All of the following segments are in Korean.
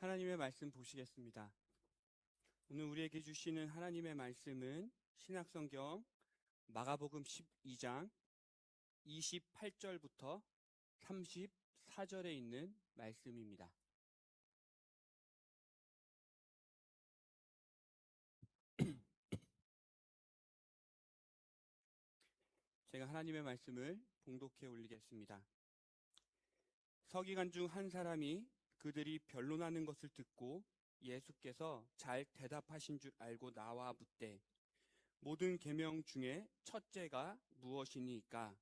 하나님의 말씀 보시겠습니다. 오늘 우리에게 주시는 하나님의 말씀은 신약성경 마가복음 12장 28절부터 34절에 있는 말씀입니다. 제가 하나님의 말씀을 봉독해 올리겠습니다. 서기관 중 한 사람이 그들이 변론하는 것을 듣고 예수께서 잘 대답하신 줄 알고 나와 묻되 모든 계명 중에 첫째가 무엇이니까?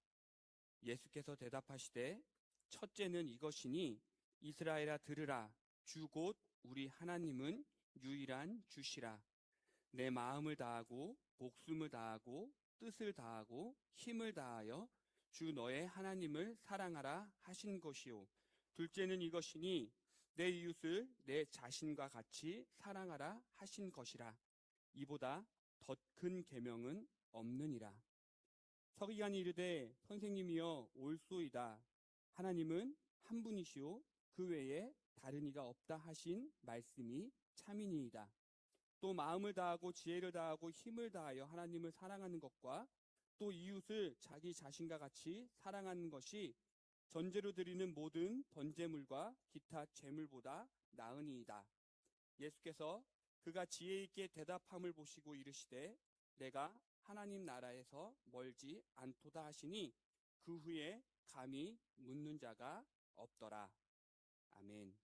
예수께서 대답하시되 첫째는 이것이니 이스라엘아 들으라. 주 곧 우리 하나님은 유일한 주시라. 내 마음을 다하고 목숨을 다하고 뜻을 다하고 힘을 다하여 주 너의 하나님을 사랑하라 하신 것이요. 둘째는 이것이니 내 이웃을 내 자신과 같이 사랑하라 하신 것이라. 이보다 더 큰 계명은 없느니라. 서기관이 이르되 선생님이여 옳소이다. 하나님은 한 분이시오 그 외에 다른 이가 없다 하신 말씀이 참이니이다. 또 마음을 다하고 지혜를 다하고 힘을 다하여 하나님을 사랑하는 것과 또 이웃을 자기 자신과 같이 사랑하는 것이 전제로 드리는 모든 번제물과 기타 제물보다 나으니이다. 예수께서 그가 지혜 있게 대답함을 보시고 이르시되 내가 하나님 나라에서 멀지 않도다 하시니 그 후에 감히 묻는 자가 없더라. 아멘.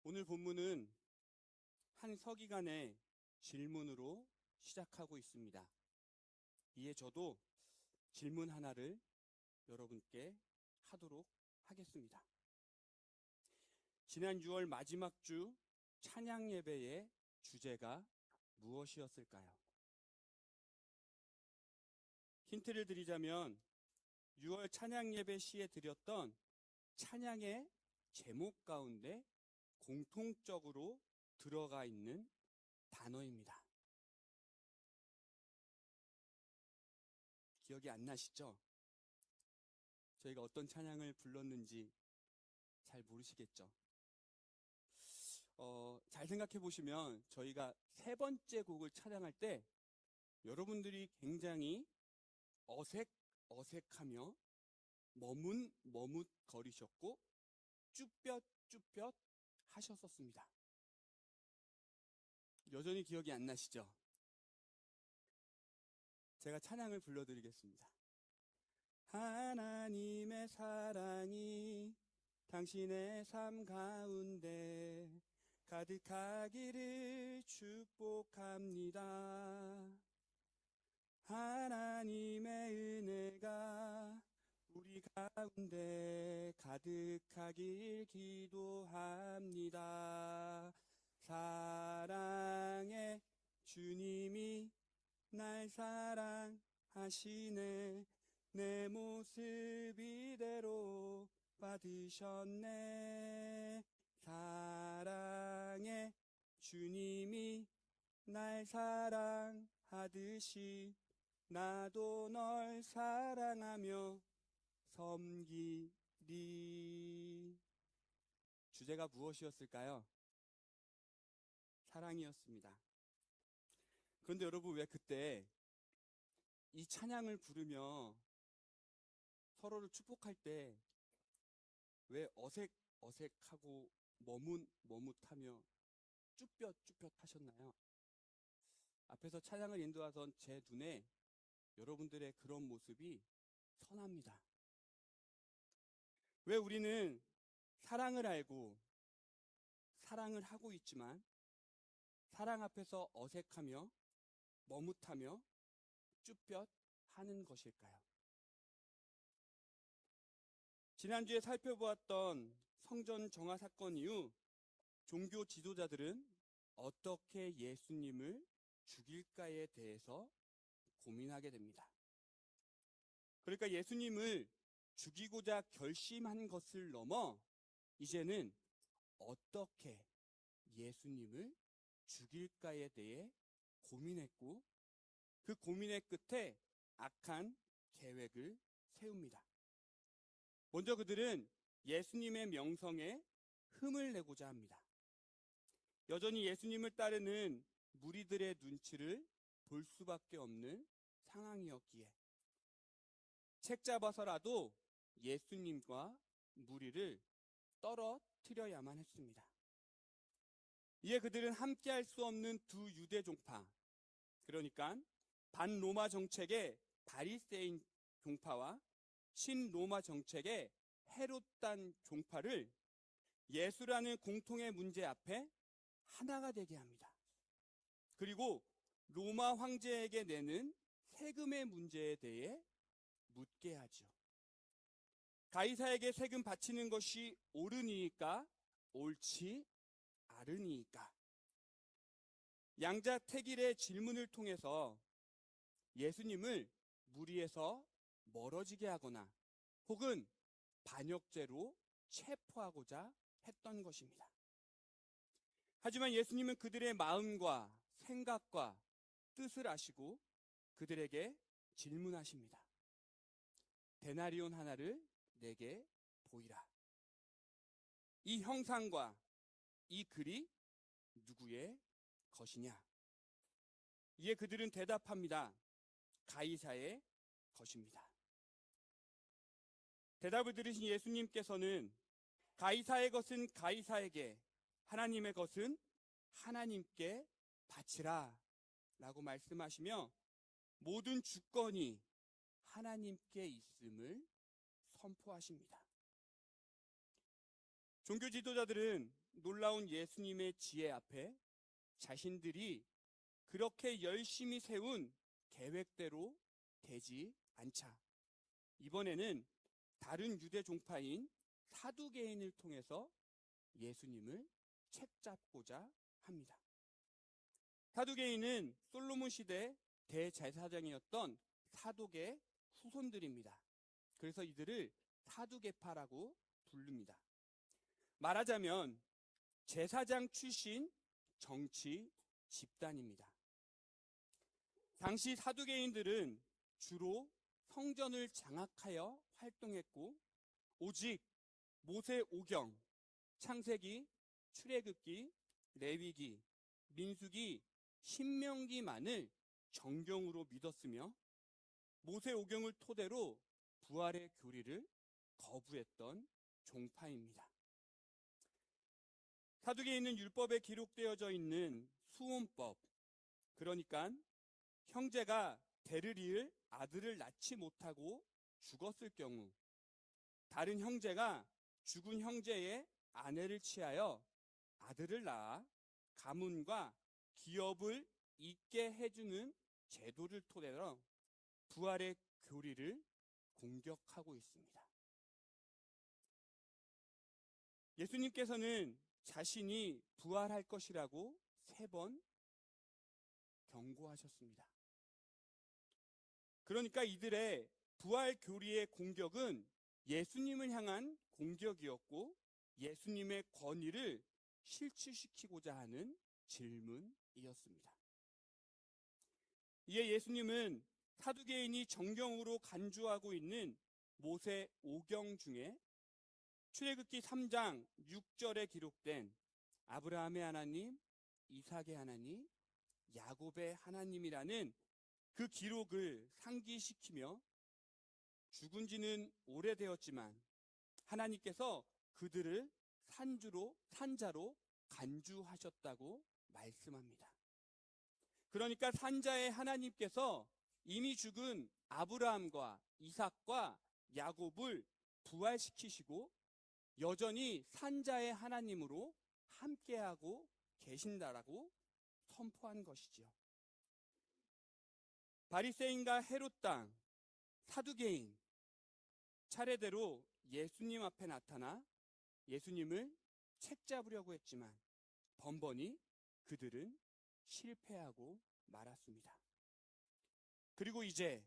오늘 본문은 한 서기관의 질문으로 시작하고 있습니다. 이에 저도 질문 하나를 여러분께 하도록 하겠습니다. 지난 6월 마지막 주 찬양 예배의 주제가 무엇이었을까요? 힌트를 드리자면 6월 찬양 예배 시에 드렸던 찬양의 제목 가운데 공통적으로 들어가 있는 단어입니다. 기억이 안 나시죠? 저희가 어떤 찬양을 불렀는지 잘 모르시겠죠? 잘 생각해 보시면 저희가 세 번째 곡을 찬양할 때 여러분들이 굉장히 어색하며 머뭇거리셨고 쭈뼛쭈뼛 하셨었습니다. 여전히 기억이 안 나시죠? 제가 찬양을 불러드리겠습니다. 하나님의 사랑이 당신의 삶 가운데 가득하기를 축복합니다. 하나님의 은혜가 우리 가운데 가득하길 기도합니다. 사랑의 주님이 날 사랑하시네. 내 모습 이대로 받으셨네. 사랑의 주님이 날 사랑하듯이 나도 널 사랑하며 섬기리. 주제가 무엇이었을까요? 사랑이었습니다. 그런데 여러분, 왜 그때 이 찬양을 부르며 서로를 축복할 때 왜 어색하고 머뭇하며 쭈뼛쭈뼛 하셨나요? 앞에서 찬양을 인도하던 제 눈에 여러분들의 그런 모습이 선합니다. 왜 우리는 사랑을 알고 사랑을 하고 있지만 사랑 앞에서 어색하며 머뭇하며 쭈뼛 하는 것일까요? 지난주에 살펴보았던 성전 정화 사건 이후 종교 지도자들은 어떻게 예수님을 죽일까에 대해서 고민하게 됩니다. 그러니까 예수님을 죽이고자 결심한 것을 넘어 이제는 어떻게 예수님을 죽일까에 대해 고민했고, 그 고민의 끝에 악한 계획을 세웁니다. 먼저 그들은 예수님의 명성에 흠을 내고자 합니다. 여전히 예수님을 따르는 무리들의 눈치를 볼 수밖에 없는 상황이었기에 책 잡아서라도 예수님과 무리를 떨어뜨려야만 했습니다. 이에 그들은 함께할 수 없는 두 유대 종파, 그러니까 반로마 정책의 바리새인 종파와 친로마 정책의 헤롯단 종파를 예수라는 공통의 문제 앞에 하나가 되게 합니다. 그리고 로마 황제에게 내는 세금의 문제에 대해 묻게 하죠. 가이사에게 세금 바치는 것이 옳으니까 옳지 않으니까. 양자택일의 질문을 통해서 예수님을 무리에서 멀어지게 하거나 혹은 반역죄로 체포하고자 했던 것입니다. 하지만 예수님은 그들의 마음과 생각과 뜻을 아시고 그들에게 질문하십니다. 데나리온 하나를 내게 보이라. 이 형상과 이 글이 누구의 것이냐? 이에 그들은 대답합니다. 가이사의 것입니다. 대답을 들으신 예수님께서는 가이사의 것은 가이사에게, 하나님의 것은 하나님께 바치라 라고 말씀하시며 모든 주권이 하나님께 있음을 선포하십니다. 종교 지도자들은 놀라운 예수님의 지혜 앞에 자신들이 그렇게 열심히 세운 계획대로 되지 않자 이번에는 다른 유대 종파인 사두개인을 통해서 예수님을 책잡고자 합니다. 사두개인은 솔로몬 시대 대제사장이었던 사독의 후손들입니다. 그래서 이들을 사두개파라고 부릅니다. 말하자면 제사장 출신 정치 집단입니다. 당시 사두개인들은 주로 성전을 장악하여 활동했고 오직 모세 오경, 창세기, 출애굽기, 레위기, 민수기, 신명기만을 정경으로 믿었으며 모세 오경을 토대로 부활의 교리를 거부했던 종파입니다. 사두개인은 율법에 기록되어져 있는 수혼법, 그러니까 형제가 대를 이을 아들을 낳지 못하고 죽었을 경우 다른 형제가 죽은 형제의 아내를 취하여 아들을 낳아 가문과 기업을 잇게 해주는 제도를 토대로 부활의 교리를 공격하고 있습니다. 예수님께서는 자신이 부활할 것이라고 3번 경고하셨습니다. 그러니까 이들의 부활 교리의 공격은 예수님을 향한 공격이었고 예수님의 권위를 실추시키고자 하는 질문이었습니다. 이에 예수님은 사두개인이 정경으로 간주하고 있는 모세 오경 중에 출애굽기 3장 6절에 기록된 아브라함의 하나님, 이삭의 하나님, 야곱의 하나님이라는 그 기록을 상기시키며 죽은 지는 오래되었지만 하나님께서 그들을 산자로 간주하셨다고 말씀합니다. 그러니까 산자의 하나님께서 이미 죽은 아브라함과 이삭과 야곱을 부활시키시고 여전히 산자의 하나님으로 함께하고 계신다라고 선포한 것이지요. 바리새인과 헤롯 당, 사두개인 차례대로 예수님 앞에 나타나 예수님을 책잡으려고 했지만 번번이 그들은 실패하고 말았습니다. 그리고 이제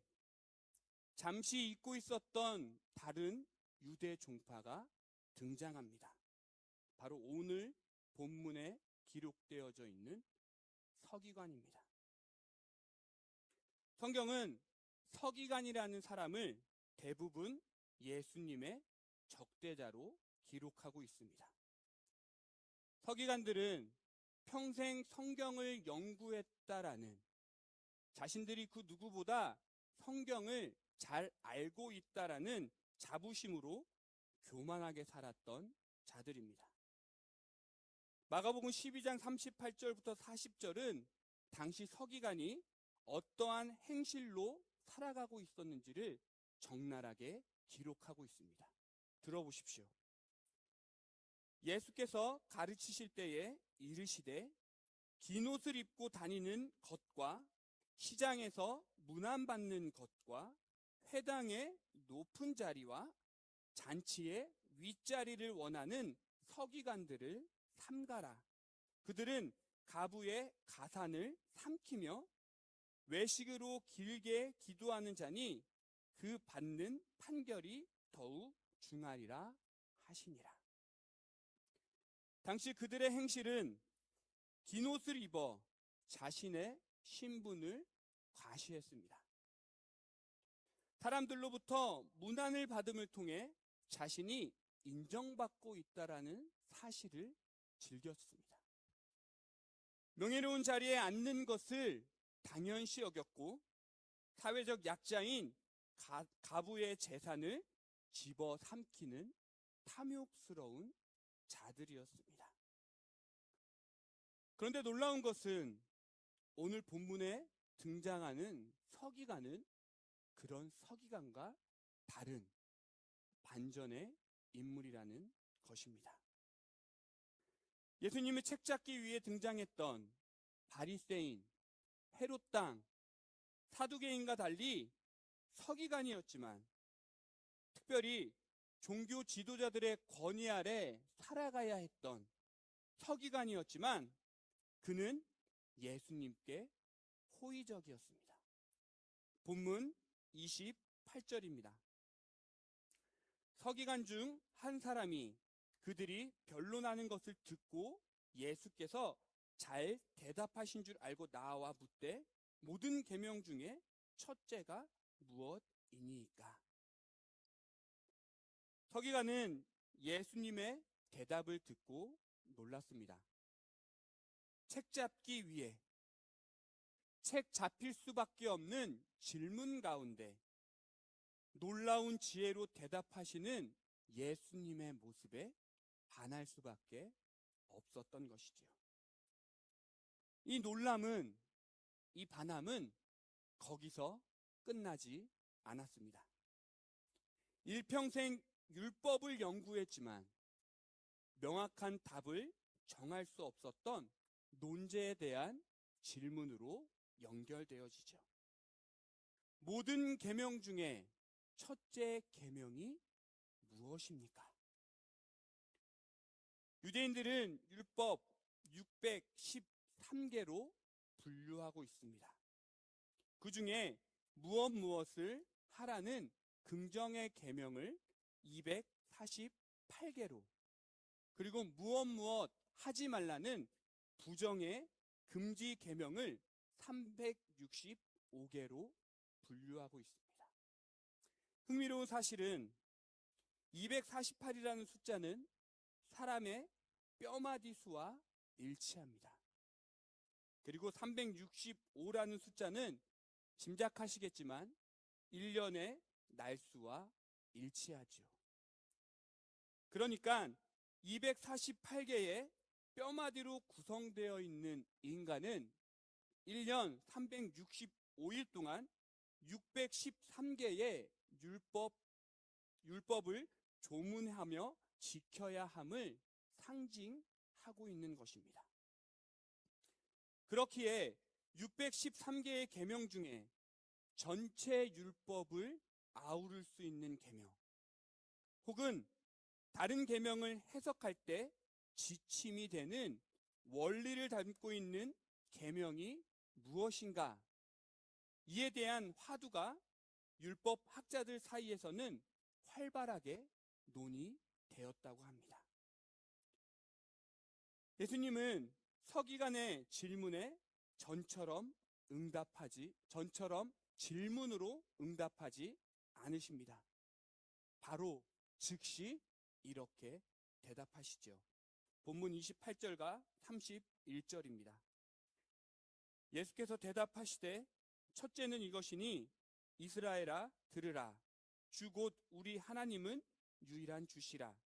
잠시 잊고 있었던 다른 유대 종파가 등장합니다. 바로 오늘 본문에 기록되어져 있는 서기관입니다. 성경은 서기관이라는 사람을 대부분 예수님의 적대자로 기록하고 있습니다. 서기관들은 평생 성경을 연구했다라는, 자신들이 그 누구보다 성경을 잘 알고 있다라는 자부심으로 교만하게 살았던 자들입니다. 마가복음 12장 38절부터 40절은 당시 서기관이 어떠한 행실로 살아가고 있었는지를 적나라하게 기록하고 있습니다. 들어보십시오. 예수께서 가르치실 때에 이르시되 긴 옷을 입고 다니는 것과 시장에서 문안받는 것과 회당의 높은 자리와 잔치의 윗자리를 원하는 서기관들을 삼가라. 그들은 가부의 가산을 삼키며 외식으로 길게 기도하는 자니 그 받는 판결이 더욱 중하리라 하시니라. 당시 그들의 행실은 긴 옷을 입어 자신의 신분을 과시했습니다. 사람들로부터 문안을 받음을 통해 자신이 인정받고 있다라는 사실을 즐겼습니다. 명예로운 자리에 앉는 것을 당연시 여겼고 사회적 약자인 가부의 재산을 집어삼키는 탐욕스러운 자들이었습니다. 그런데 놀라운 것은 오늘 본문에 등장하는 서기관은 그런 서기관과 다른 반전의 인물이라는 것입니다. 예수님의 책 잡기 위해 등장했던 바리새인, 헤롯 왕, 사두개인과 달리 서기관이었지만, 특별히 종교 지도자들의 권위 아래 살아가야 했던 서기관이었지만 그는 예수님께 호의적이었습니다. 본문 28절입니다. 서기관 중 한 사람이 그들이 변론하는 것을 듣고 예수께서 잘 대답하신 줄 알고 나와 묻되 모든 계명 중에 첫째가 무엇이니까? 서기관은 예수님의 대답을 듣고 놀랐습니다. 책 잡기 위해 책 잡힐 수밖에 없는 질문 가운데 놀라운 지혜로 대답하시는 예수님의 모습에 반할 수밖에 없었던 것이지요. 이 놀람은, 이 반함은 거기서 끝나지 않았습니다. 일평생 율법을 연구했지만 명확한 답을 정할 수 없었던 논제에 대한 질문으로 연결되어지죠. 모든 계명 중에 첫째 계명이 무엇입니까? 유대인들은 율법 613개로 분류하고 있습니다. 그 중에 무엇을 하라는 긍정의 계명을 248개로, 그리고 무엇 하지 말라는 부정의 금지 계명을 365개로 분류하고 있습니다. 흥미로운 사실은 248이라는 숫자는 사람의 뼈마디 수와 일치합니다. 그리고 365라는 숫자는 짐작하시겠지만 1년의 날수와 일치하죠. 그러니까 248개의 뼈마디로 구성되어 있는 인간은 1년 365일 동안 613개의 율법을 조문하며 지켜야 함을 상징하고 있는 것입니다. 그렇기에 613개의 계명 중에 전체 율법을 아우를 수 있는 계명, 혹은 다른 계명을 해석할 때 지침이 되는 원리를 담고 있는 계명이 무엇인가, 이에 대한 화두가 율법 학자들 사이에서는 활발하게 논의되었다고 합니다. 예수님은 서기관의 질문에 전처럼 질문으로 응답하지 않으십니다. 바로 즉시 이렇게 대답하시죠. 본문 28절과 31절입니다. 예수께서 대답하시되 첫째는 이것이니 이스라엘아 들으라. 주 곧 우리 하나님은 유일한 주시라.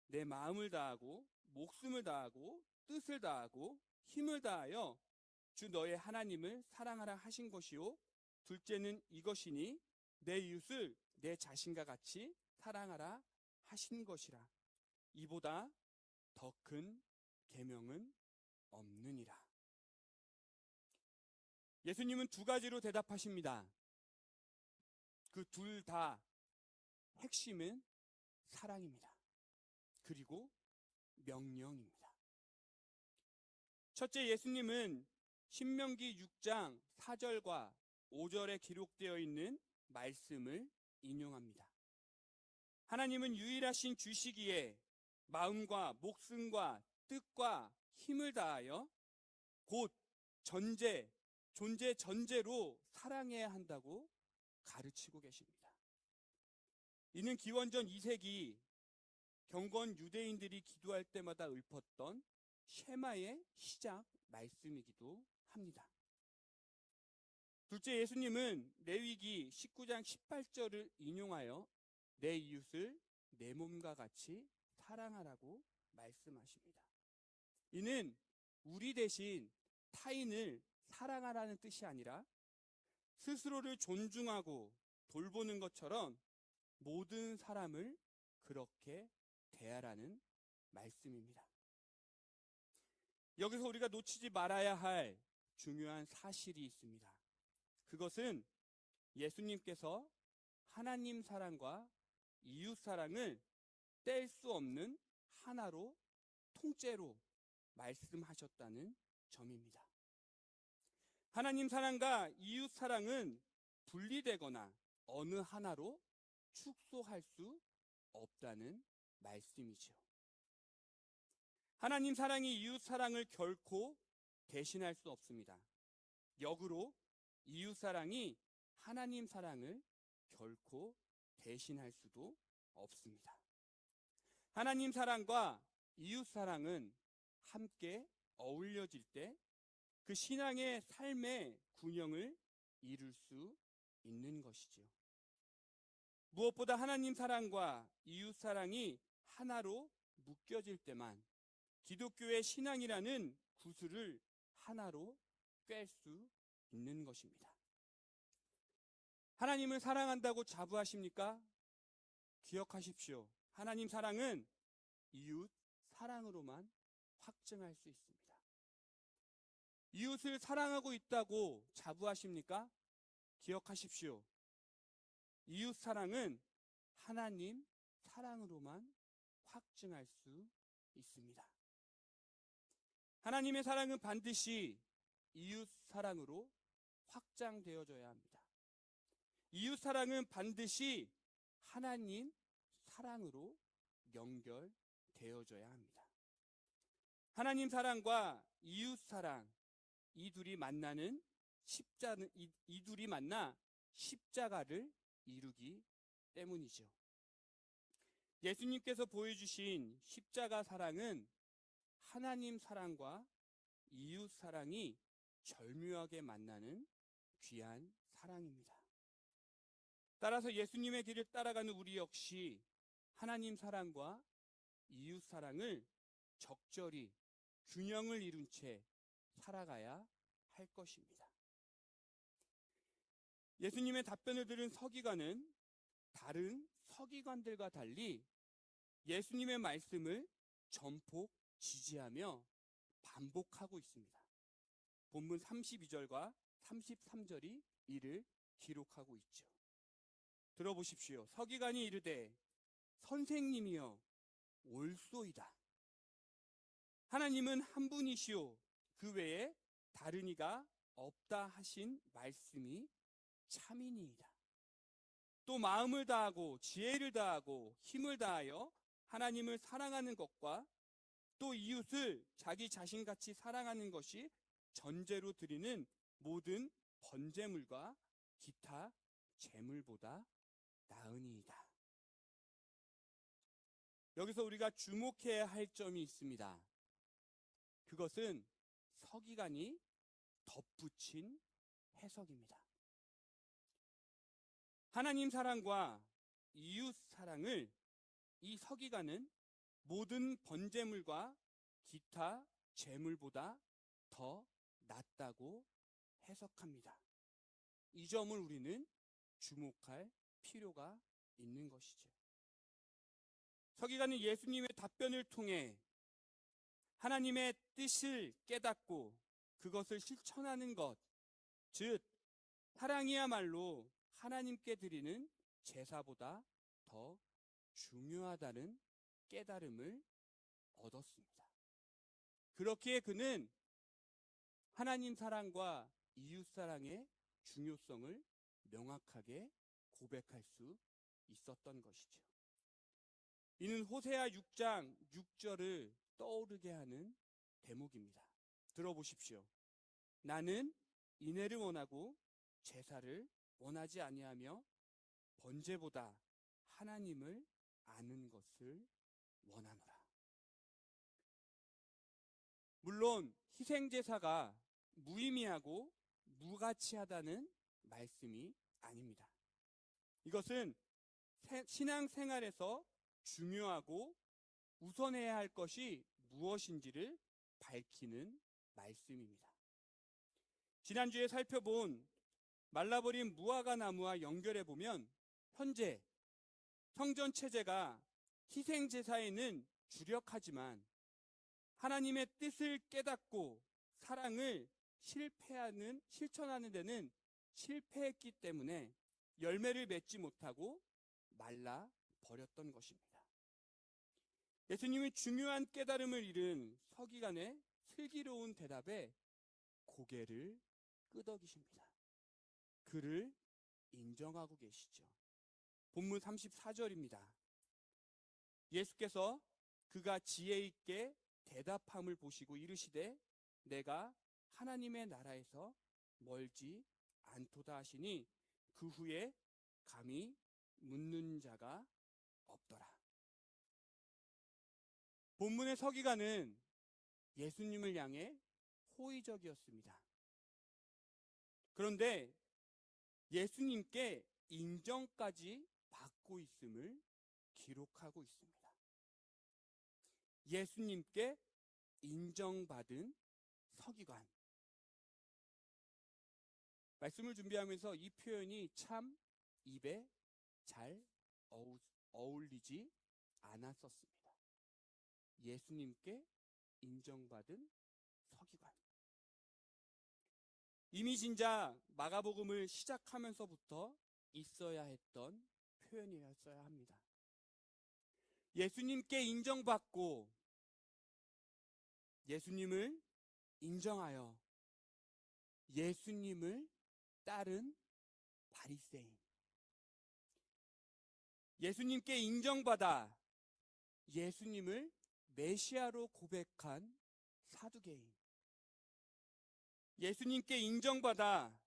내 마음을 다하고 목숨을 다하고 뜻을 다하고 힘을 다하여 주 너의 하나님을 사랑하라 하신 것이요. 둘째는 이것이니 내 이웃을 내 자신과 같이 사랑하라 하신 것이라. 이보다 더 큰 계명은 없느니라. 예수님은 두 가지로 대답하십니다. 그 둘 다 핵심은 사랑입니다. 그리고 명령입니다. 첫째, 예수님은 신명기 6장 4절과 5절에 기록되어 있는 말씀을 인용합니다. 하나님은 유일하신 주시기에 마음과 목숨과 뜻과 힘을 다하여 곧 존재 전제로 사랑해야 한다고 가르치고 계십니다. 이는 기원전 2세기 경건 유대인들이 기도할 때마다 읊었던 쉐마의 시작 말씀이기도 합니다. 둘째, 예수님은 레위기 19장 18절을 인용하여 내 이웃을 내 몸과 같이 사랑하라고 말씀하십니다. 이는 우리 대신 타인을 사랑하라는 뜻이 아니라 스스로를 존중하고 돌보는 것처럼 모든 사람을 그렇게 대하라는 말씀입니다. 여기서 우리가 놓치지 말아야 할 중요한 사실이 있습니다. 그것은 예수님께서 하나님 사랑과 이웃 사랑을 뗄 수 없는 하나로 통째로 말씀하셨다는 점입니다. 하나님 사랑과 이웃 사랑은 분리되거나 어느 하나로 축소할 수 없다는 말씀이죠. 하나님 사랑이 이웃 사랑을 결코 대신할 수 없습니다. 역으로 이웃 사랑이 하나님 사랑을 결코 대신할 수도 없습니다. 하나님 사랑과 이웃 사랑은 함께 어울려질 때 그 신앙의 삶의 균형을 이룰 수 있는 것이죠. 무엇보다 하나님 사랑과 이웃 사랑이 하나로 묶여질 때만 기독교의 신앙이라는 구슬을 하나로 꿰 수 있는 것입니다. 하나님을 사랑한다고 자부하십니까? 기억하십시오. 하나님 사랑은 이웃 사랑으로만 확증할 수 있습니다. 이웃을 사랑하고 있다고 자부하십니까? 기억하십시오. 이웃 사랑은 하나님 사랑으로만 확증할 수 있습니다. 하나님의 사랑은 반드시 이웃 사랑으로 확장되어져야 합니다. 이웃 사랑은 반드시 하나님 사랑으로 연결되어져야 합니다. 하나님 사랑과 이웃 사랑, 이 둘이 만나 십자가를 이루기 때문이죠. 예수님께서 보여주신 십자가 사랑은 하나님 사랑과 이웃 사랑이 절묘하게 만나는 귀한 사랑입니다. 따라서 예수님의 길을 따라가는 우리 역시 하나님 사랑과 이웃 사랑을 적절히 균형을 이룬 채 살아가야 할 것입니다. 예수님의 답변을 들은 서기관은 다른 서기관들과 달리 예수님의 말씀을 전폭 지지하며 반복하고 있습니다. 본문 32절과 33절이 이를 기록하고 있죠. 들어보십시오. 서기관이 이르되 선생님이여 옳소이다. 하나님은 한 분이시오 그 외에 다른 이가 없다 하신 말씀이 참이니이다. 또 마음을 다하고 지혜를 다하고 힘을 다하여 하나님을 사랑하는 것과 또 이웃을 자기 자신같이 사랑하는 것이 전제로 드리는 모든 번제물과 기타 재물보다 나으니이다. 여기서 우리가 주목해야 할 점이 있습니다. 그것은 서기관이 덧붙인 해석입니다. 하나님 사랑과 이웃 사랑을 이 서기관은 모든 번제물과 기타 제물보다 더 낫다고 해석합니다. 이 점을 우리는 주목할 필요가 있는 것이죠. 서기관은 예수님의 답변을 통해 하나님의 뜻을 깨닫고 그것을 실천하는 것, 즉 사랑이야말로 하나님께 드리는 제사보다 더 중요하다는 깨달음을 얻었습니다. 그렇기에 그는 하나님 사랑과 이웃 사랑의 중요성을 명확하게 고백할 수 있었던 것이죠. 이는 호세아 6장 6절을 떠오르게 하는 대목입니다. 들어보십시오. 나는 인애를 원하고 제사를 원하지 아니하며 번제보다 하나님을 아는 것을 원하노라. 물론 희생제사가 무의미하고 무가치하다는 말씀이 아닙니다. 이것은 신앙생활에서 중요하고 우선해야 할 것이 무엇인지를 밝히는 말씀입니다. 지난주에 살펴본 말라버린 무화과 나무와 연결해 보면 현재 성전 체제가 희생제사에는 주력하지만 하나님의 뜻을 깨닫고 사랑을 실천하는 데는 실패했기 때문에 열매를 맺지 못하고 말라 버렸던 것입니다. 예수님이 중요한 깨달음을 잃은 서기관의 슬기로운 대답에 고개를 끄덕이십니다. 그를 인정하고 계시죠. 본문 34절입니다. 예수께서 그가 지혜 있게 대답함을 보시고 이르시되 내가 하나님의 나라에서 멀지 않도다 하시니 그 후에 감히 묻는 자가 없더라. 본문의 서기관은 예수님을 향해 호의적이었습니다. 그런데 예수님께 인정까지 받고 있음을 기록하고 있습니다. 예수님께 인정받은 서기관. 말씀을 준비하면서 이 표현이 참 입에 잘 어울리지 않았었습니다. 예수님께 인정받은 서기관. 이미 진작 마가복음을 시작하면서부터 있어야 했던 표현이었어야 합니다. 예수님께 인정받고 예수님을 인정하여 예수님을 따른 바리새인. 예수님께 인정받아 예수님을 메시아로 고백한 사두개인. 예수님께 인정받아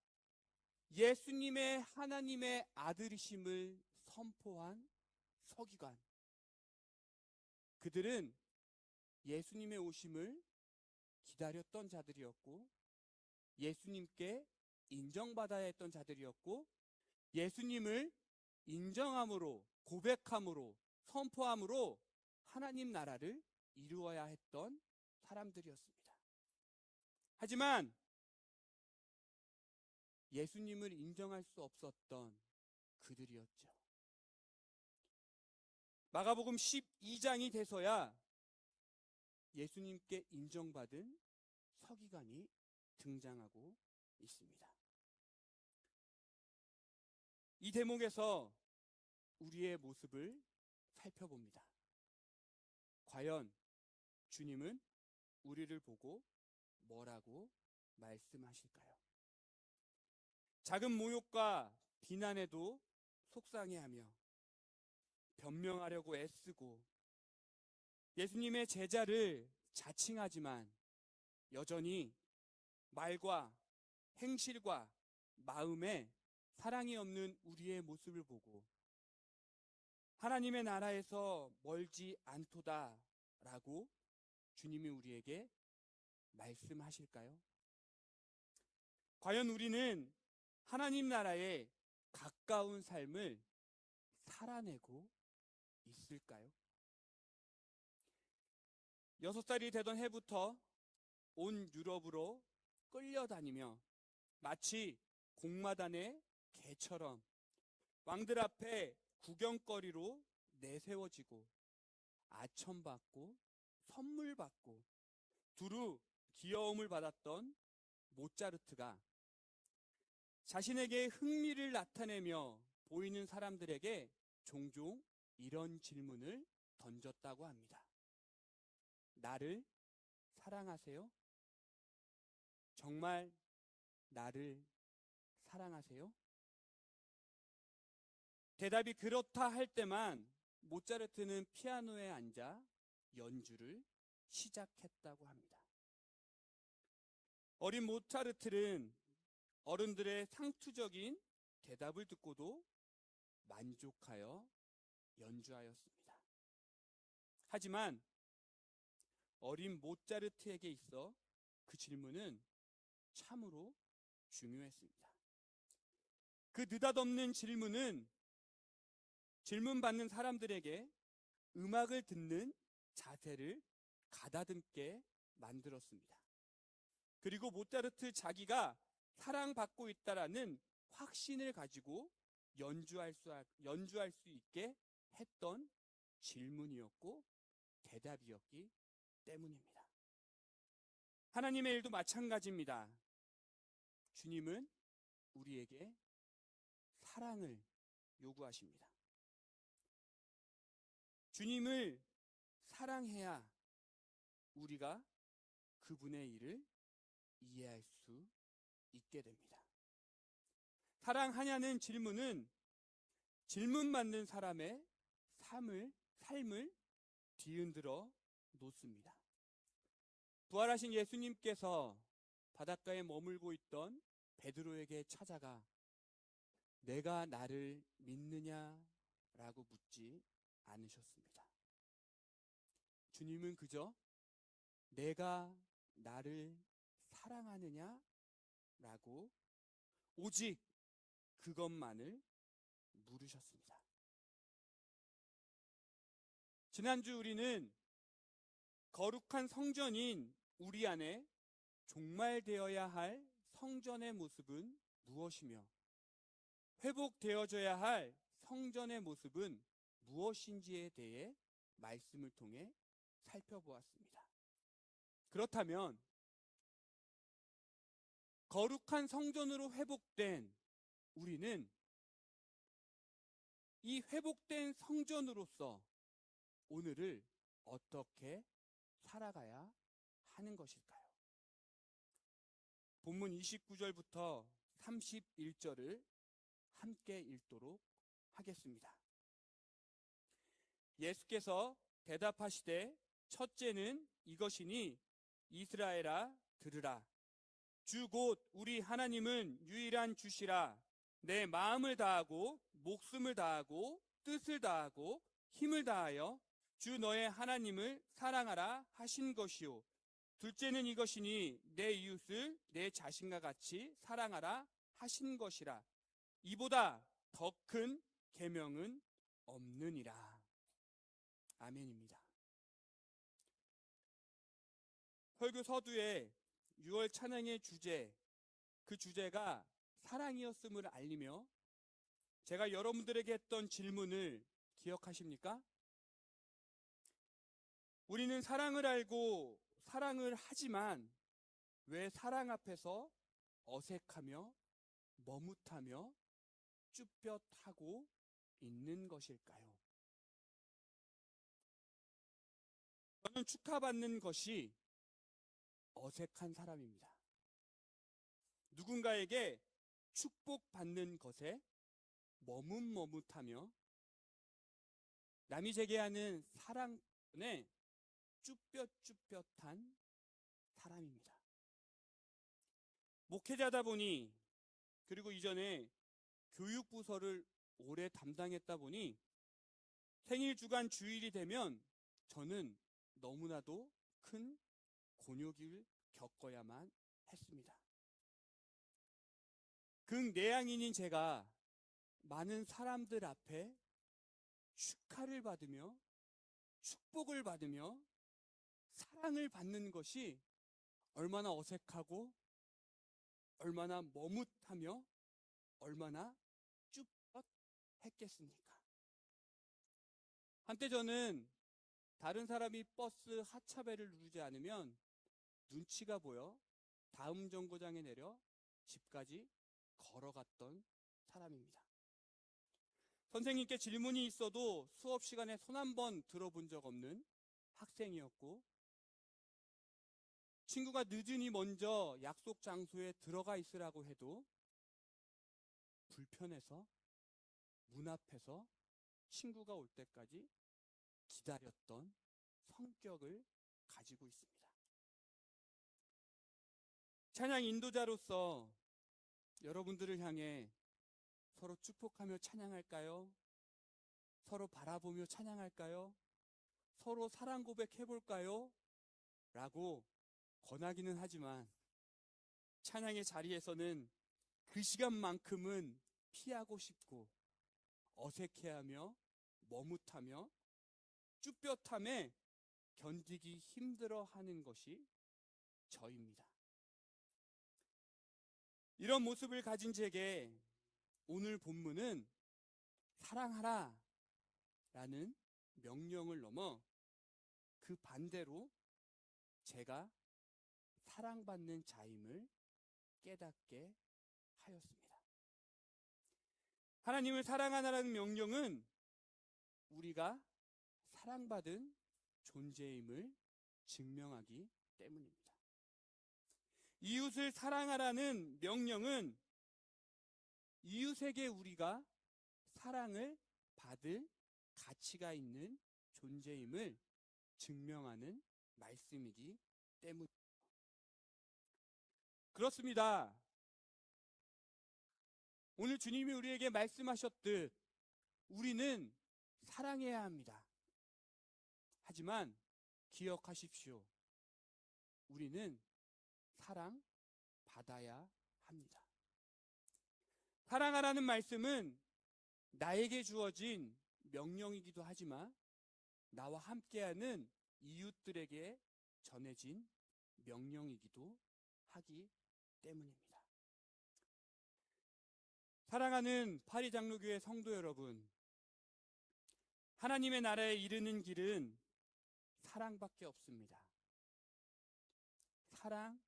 예수님의 하나님의 아들이심을 선포한 서기관. 그들은 예수님의 오심을 기다렸던 자들이었고 예수님께 인정받아야 했던 자들이었고 예수님을 인정함으로 고백함으로 선포함으로 하나님 나라를 이루어야 했던 사람들이었습니다. 하지만 예수님을 인정할 수 없었던 그들이었죠. 마가복음 12장이 돼서야 예수님께 인정받은 서기관이 등장하고 있습니다. 이 대목에서 우리의 모습을 살펴봅니다. 과연 주님은 우리를 보고 뭐라고 말씀하실까요? 작은 모욕과 비난에도 속상해하며 변명하려고 애쓰고 예수님의 제자를 자칭하지만 여전히 말과 행실과 마음에 사랑이 없는 우리의 모습을 보고 하나님의 나라에서 멀지 않도다라고 주님이 우리에게 말씀하실까요? 과연 우리는 하나님 나라에 가까운 삶을 살아내고 있을까요? 6살이 되던 해부터 온 유럽으로 끌려다니며 마치 공마단의 개처럼 왕들 앞에 구경거리로 내세워지고 아첨받고 선물받고 두루 귀여움을 받았던 모차르트가 자신에게 흥미를 나타내며 보이는 사람들에게 종종 이런 질문을 던졌다고 합니다. 나를 사랑하세요? 정말 나를 사랑하세요? 대답이 그렇다 할 때만 모차르트는 피아노에 앉아 연주를 시작했다고 합니다. 어린 모차르트는 어른들의 상투적인 대답을 듣고도 만족하여 연주하였습니다. 하지만 어린 모차르트에게 있어 그 질문은 참으로 중요했습니다. 그 느닷없는 질문은 질문받는 사람들에게 음악을 듣는 자세를 가다듬게 만들었습니다. 그리고 모차르트 자기가 사랑받고 있다라는 확신을 가지고 연주할 수 있게 했던 질문이었고 대답이었기 때문입니다. 하나님의 일도 마찬가지입니다. 주님은 우리에게 사랑을 요구하십니다. 주님을 사랑해야 우리가 그분의 일을 이해할 수 있게 됩니다. 사랑하냐는 질문은 질문받는 사람의 삶을 뒤흔들어 놓습니다. 부활하신 예수님께서 바닷가에 머물고 있던 베드로에게 찾아가 내가 나를 믿느냐라고 묻지 않으셨습니다. 주님은 그저 내가 나를 사랑하느냐라고 오직 그것만을 물으셨습니다. 지난주 우리는 거룩한 성전인 우리 안에 종말되어야 할 성전의 모습은 무엇이며 회복되어져야 할 성전의 모습은 무엇인지에 대해 말씀을 통해 살펴보았습니다. 그렇다면 거룩한 성전으로 회복된 우리는 이 회복된 성전으로서 오늘을 어떻게 살아가야 하는 것일까요? 본문 29절부터 31절을 함께 읽도록 하겠습니다. 예수께서 대답하시되 첫째는 이것이니 이스라엘아 들으라. 주 곧 우리 하나님은 유일한 주시라. 내 마음을 다하고 목숨을 다하고 뜻을 다하고 힘을 다하여 주 너의 하나님을 사랑하라 하신 것이요. 둘째는 이것이니 내 이웃을 내 자신과 같이 사랑하라 하신 것이라. 이보다 더 큰 계명은 없느니라. 아멘입니다. 설교 서두에 6월 찬양의 주제, 그 주제가 사랑이었음을 알리며 제가 여러분들에게 했던 질문을 기억하십니까? 우리는 사랑을 알고 사랑을 하지만 왜 사랑 앞에서 어색하며 머뭇하며 쭈뼛하고 있는 것일까요? 저는 축하받는 것이 어색한 사람입니다. 누군가에게 축복받는 것에 머뭇머뭇하며 남이 제게 하는 사랑에 쭈뼛쭈뼛한 사람입니다. 목회자다 보니 그리고 이전에 교육부서를 오래 담당했다 보니 생일 주간 주일이 되면 저는 너무나도 큰 곤욕을 겪어야만 했습니다. 극내향인인 제가 많은 사람들 앞에 축하를 받으며 축복을 받으며 사랑을 받는 것이 얼마나 어색하고 얼마나 머뭇하며 얼마나 쭈뼛했겠습니까? 한때 저는 다른 사람이 버스 하차벨을 누르지 않으면 눈치가 보여 다음 정거장에 내려 집까지 걸어갔던 사람입니다. 선생님께 질문이 있어도 수업 시간에 손 한 번 들어본 적 없는 학생이었고, 친구가 늦으니 먼저 약속 장소에 들어가 있으라고 해도 불편해서 문 앞에서 친구가 올 때까지 기다렸던 성격을 가지고 있습니다. 찬양 인도자로서 여러분들을 향해 서로 축복하며 찬양할까요? 서로 바라보며 찬양할까요? 서로 사랑 고백해볼까요? 라고 권하기는 하지만 찬양의 자리에서는 그 시간만큼은 피하고 싶고 어색해하며 머뭇하며 쭈뼛함에 견디기 힘들어하는 것이 저입니다. 이런 모습을 가진 제게 오늘 본문은 사랑하라 라는 명령을 넘어 그 반대로 제가 사랑받는 자임을 깨닫게 하였습니다. 하나님을 사랑하라는 명령은 우리가 사랑받은 존재임을 증명하기 때문입니다. 이웃을 사랑하라는 명령은 이웃에게 우리가 사랑을 받을 가치가 있는 존재임을 증명하는 말씀이기 때문입니다. 그렇습니다. 오늘 주님이 우리에게 말씀하셨듯 우리는 사랑해야 합니다. 하지만 기억하십시오. 우리는 사랑받아야 합니다. 사랑하라는 말씀은 나에게 주어진 명령이기도 하지만 나와 함께하는 이웃들에게 전해진 명령이기도 하기 때문입니다. 사랑하는 파리장로교회 성도 여러분, 하나님의 나라에 이르는 길은 사랑밖에 없습니다. 사랑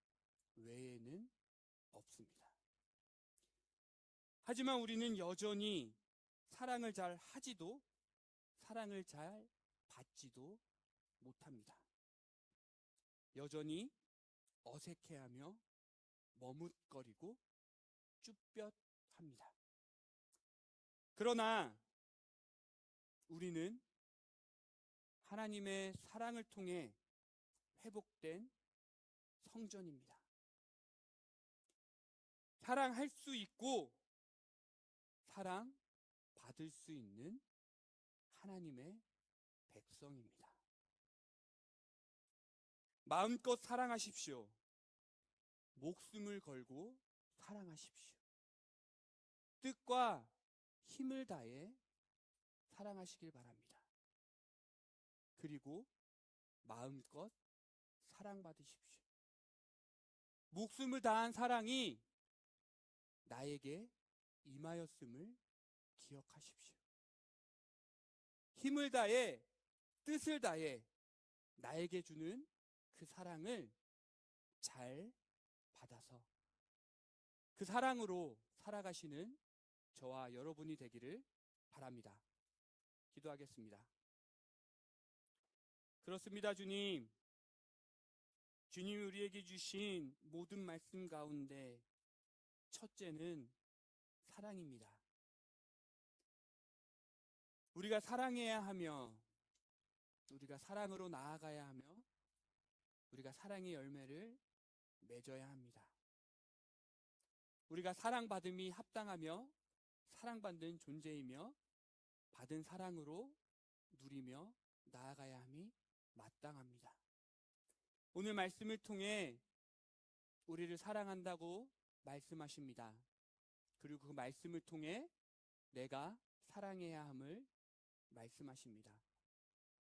외에는 없습니다. 하지만 우리는 여전히 사랑을 잘 하지도 사랑을 잘 받지도 못합니다. 여전히 어색해하며 머뭇거리고 쭈뼛합니다. 그러나 우리는 하나님의 사랑을 통해 회복된 성전입니다. 사랑할 수 있고 사랑받을 수 있는 하나님의 백성입니다. 마음껏 사랑하십시오. 목숨을 걸고 사랑하십시오. 뜻과 힘을 다해 사랑하시길 바랍니다. 그리고 마음껏 사랑받으십시오. 목숨을 다한 사랑이 나에게 임하였음을 기억하십시오. 힘을 다해 뜻을 다해 나에게 주는 그 사랑을 잘 받아서 그 사랑으로 살아가시는 저와 여러분이 되기를 바랍니다. 기도하겠습니다. 그렇습니다, 주님. 주님이 우리에게 주신 모든 말씀 가운데 첫째는 사랑입니다. 우리가 사랑해야 하며 우리가 사랑으로 나아가야 하며 우리가 사랑의 열매를 맺어야 합니다. 우리가 사랑받음이 합당하며 사랑받는 존재이며 받은 사랑으로 누리며 나아가야 함이 마땅합니다. 오늘 말씀을 통해 우리를 사랑한다고 말씀하십니다. 그리고 그 말씀을 통해 내가 사랑해야 함을 말씀하십니다.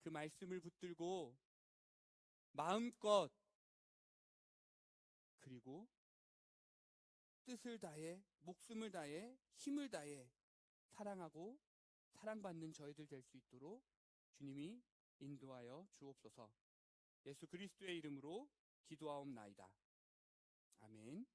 그 말씀을 붙들고 마음껏 그리고 뜻을 다해 목숨을 다해 힘을 다해 사랑하고 사랑받는 저희들 될 수 있도록 주님이 인도하여 주옵소서. 예수 그리스도의 이름으로 기도하옵나이다. 아멘.